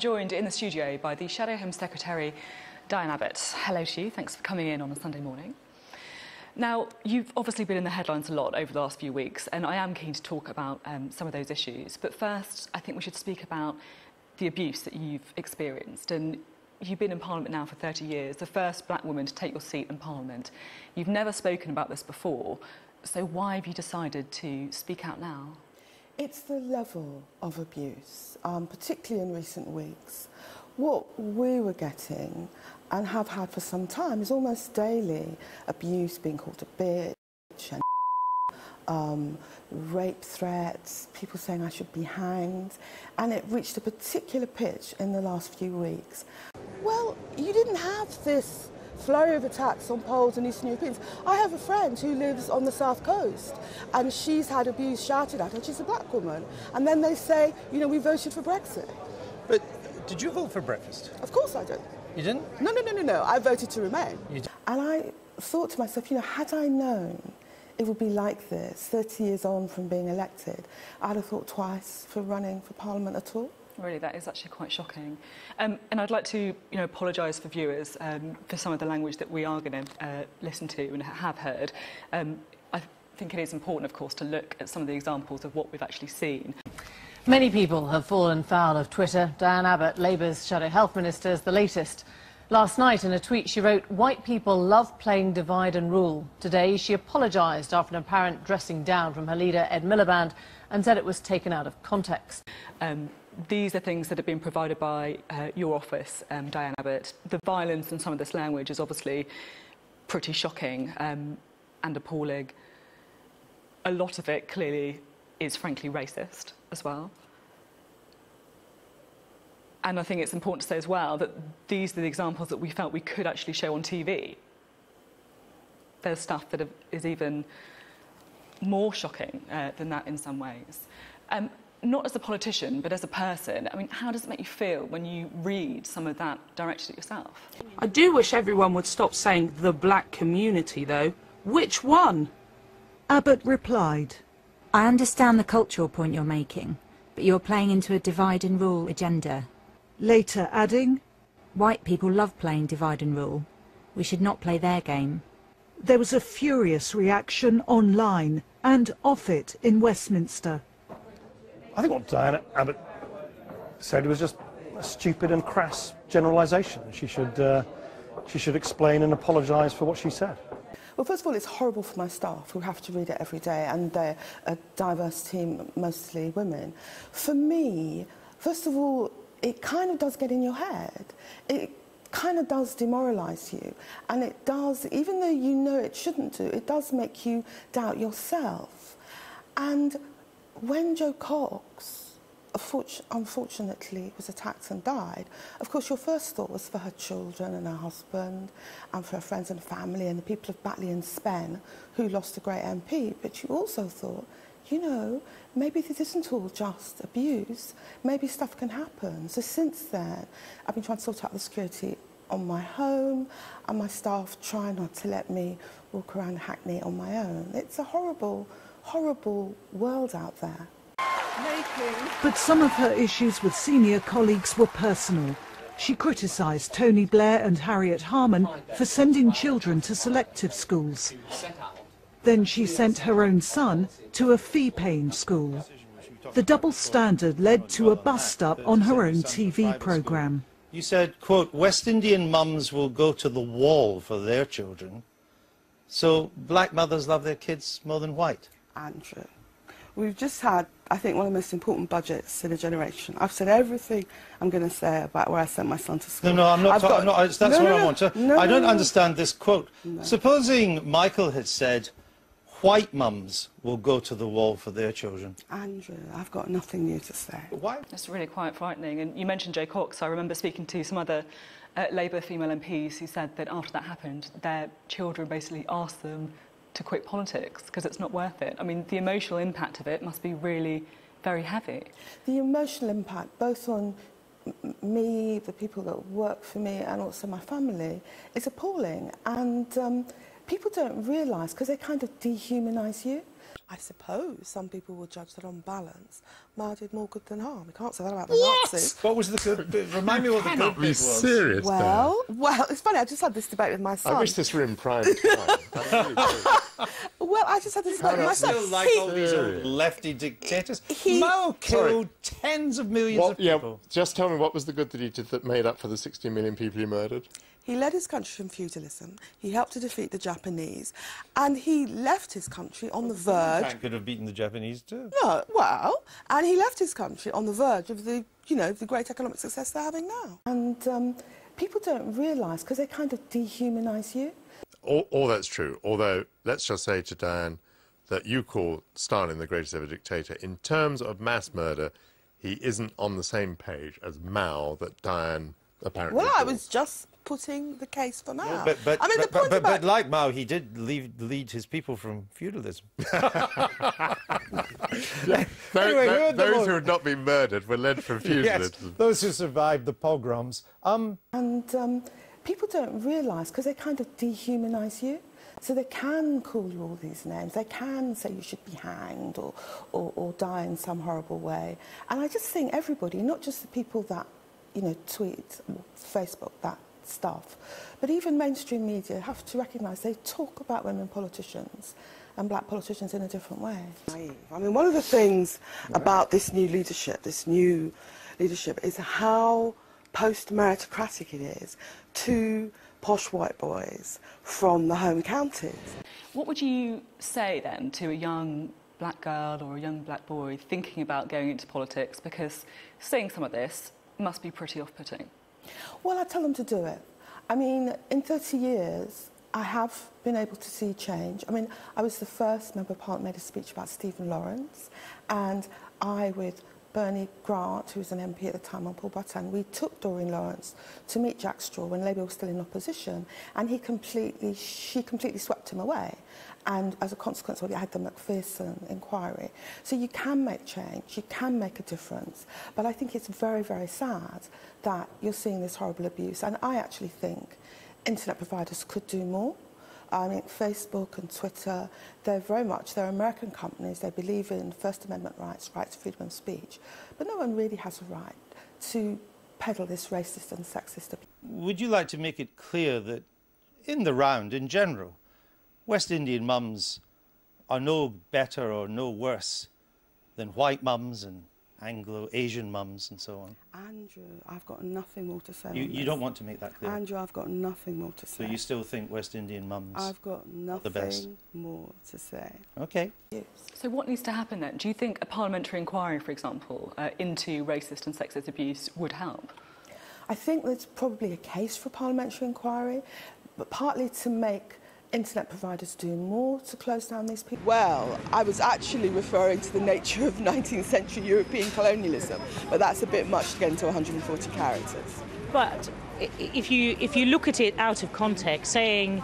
Joined in the studio by the Shadow Home Secretary, Diane Abbott. Hello to you, thanks for coming in on a Sunday morning. Now, you've obviously been in the headlines a lot over the last few weeks, and I am keen to talk about some of those issues. But first, I think we should speak about the abuse that you've experienced. And you've been in Parliament now for 30 years, the first black woman to take your seat in Parliament. You've never spoken about this before, so why have you decided to speak out now? It's the level of abuse, particularly in recent weeks. What we were getting, and have had for some time, is almost daily abuse, being called a bitch, and rape threats, people saying I should be hanged, and it reached a particular pitch in the last few weeks. Well, you didn't have this flurry of attacks on Poles and Eastern Europeans. I have a friend who lives on the South Coast, and she's had abuse shouted at her. She's a black woman. And then they say, you know, we voted for Brexit. But did you vote for breakfast? Of course I did. You didn't? No. I voted to remain. You did. And I thought to myself, you know, had I known it would be like this 30 years on from being elected, I'd have thought twice for running for Parliament at all. Really, that is actually quite shocking. And I'd like to, apologise for viewers for some of the language that we are going to listen to and have heard. I think it is important, of course, to look at some of the examples of what we've actually seen. Many people have fallen foul of Twitter. Diane Abbott, Labour's Shadow Health Minister, is the latest. Last night, in a tweet, she wrote, "White people love playing divide and rule." Today, she apologised after an apparent dressing down from her leader, Ed Miliband, and said it was taken out of context. These are things that have been provided by your office, Diane Abbott. The violence and some of this language is obviously pretty shocking and appalling. A lot of it clearly is frankly racist as well. And I think it's important to say as well that these are the examples that we felt we could actually show on TV. There's stuff that is even more shocking than that in some ways. Not as a politician, but as a person, I mean, how does it make you feel when you read some of that directed at yourself? I do wish everyone would stop saying the black community, though. Which one? Abbott replied, "I understand the cultural point you're making, but you're playing into a divide and rule agenda." Later adding, "White people love playing divide and rule. We should not play their game." There was a furious reaction online and off it in Westminster. I think what Diane Abbott said was just a stupid and crass generalisation. She should explain and apologise for what she said. Well, first of all, it's horrible for my staff who have to read it every day, and they're a diverse team, mostly women. For me, first of all, it kind of does get in your head. It kind of does demoralise you, and it does, even though you know it shouldn't do, it does make you doubt yourself. And when Jo Cox, unfortunately, was attacked and died, of course your first thought was for her children and her husband and for her friends and family and the people of Batley and Spen who lost a great MP, but you also thought, you know, maybe this isn't all just abuse, maybe stuff can happen. So since then, I've been trying to sort out the security on my home, and my staff try not to let me walk around Hackney on my own. It's a horrible world out there. But some of her issues with senior colleagues were personal. She criticised Tony Blair and Harriet Harman for sending children to selective schools. Then she sent her own son to a fee-paying school. The double standard led to a bust-up on her own TV programme. You said, quote, "West Indian mums will go to the wall for their children." So black mothers love their kids more than white? Andrew, we've just had, I think, one of the most important budgets in a generation. I've said everything I'm going to say about where I sent my son to school. No, I'm not. That's what I want to. I don't understand this quote. No. Supposing Michael had said, "White mums will go to the wall for their children." Andrew, I've got nothing new to say. Why? It's really quite frightening. And you mentioned Jo Cox. I remember speaking to some other Labour female MPs who said that after that happened, their children basically asked them to quit politics because it's not worth it. I mean, the emotional impact of it must be really very heavy. The emotional impact, both on me, the people that work for me, and also my family, is appalling. And people don't realise, because they kind of dehumanise you. I suppose some people will judge that on balance, Mao did more good than harm. You can't say that about the Nazis. What was the good bit? Remind me what the good bit was. Serious, Well, it's funny, I just had this debate with my son. I wish this were in prime time. Really well, I just had this debate with my son. Still like all these old lefty dictators. Mao killed tens of millions of people. Yeah, just tell me, what was the good that he did that made up for the 60 million people he murdered? He led his country from feudalism, he helped to defeat the Japanese, and he left his country on the verge... He could have beaten the Japanese too. No, well, and he left his country on the verge of the, you know, the great economic success they're having now. And people don't realise, because they kind of dehumanise you. All that's true, although let's just say to Diane that you call Stalin the greatest ever dictator. In terms of mass murder, he isn't on the same page as Mao that Diane apparently Well, I calls. was just putting the case for Mao. Yeah, but I mean, the point about... but like Mao, he did lead his people from feudalism. Anyway, those who had not been murdered were led from feudalism. Yes, those who survived the pogroms. People don't realise, because they kind of dehumanise you. So they can call you all these names. They can say you should be hanged or die in some horrible way. And I just think everybody, not just the people that, you know, tweet, Facebook, that stuff, but even mainstream media have to recognise they talk about women politicians and black politicians in a different way. I mean, one of the things about this new leadership is how post-meritocratic it is to posh white boys from the home counties. What would you say then to a young black girl or a young black boy thinking about going into politics, because seeing some of this must be pretty off-putting? Well, I tell them to do it. I mean, in 30 years, I have been able to see change. I mean, I was the first Member of Parliament made a speech about Stephen Lawrence, and I, with Bernie Grant, who was an MP at the time, and Paul Button, we took Doreen Lawrence to meet Jack Straw when Labour was still in opposition, and she completely swept him away. And as a consequence, we had the Macpherson inquiry. So you can make change, you can make a difference. But I think it's very, very sad that you're seeing this horrible abuse. And I actually think internet providers could do more. I mean, Facebook and Twitter, they're American companies. They believe in First Amendment rights, rights to freedom of speech. But no one really has a right to peddle this racist and sexist abuse. Would you like to make it clear that, in the round, in general, West Indian mums are no better or no worse than white mums and Anglo-Asian mums and so on? Andrew, I've got nothing more to say. You don't want to make that clear? Andrew, I've got nothing more to say. So you still think West Indian mums I've got nothing more to say. OK. Yes. So what needs to happen then? Do you think a parliamentary inquiry, for example, into racist and sexist abuse would help? I think there's probably a case for a parliamentary inquiry, but partly to make internet providers do more to close down these people. Well, I was actually referring to the nature of 19th century European colonialism, but that's a bit much to get into 140 characters. But if you look at it out of context, saying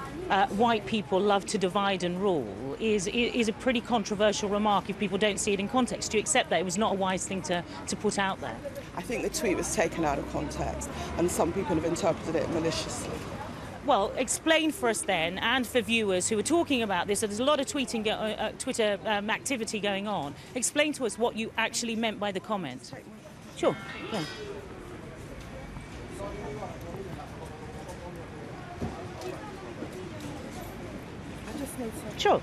white people love to divide and rule is a pretty controversial remark if people don't see it in context. Do you accept that it was not a wise thing to put out there? I think the tweet was taken out of context, and some people have interpreted it maliciously. Well, explain for us then, and for viewers who are talking about this, so there's a lot of Twitter activity going on. Explain to us what you actually meant by the comment. Sure. Yeah. I just need some. Sure.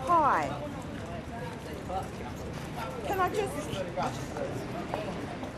Hi. Can I just...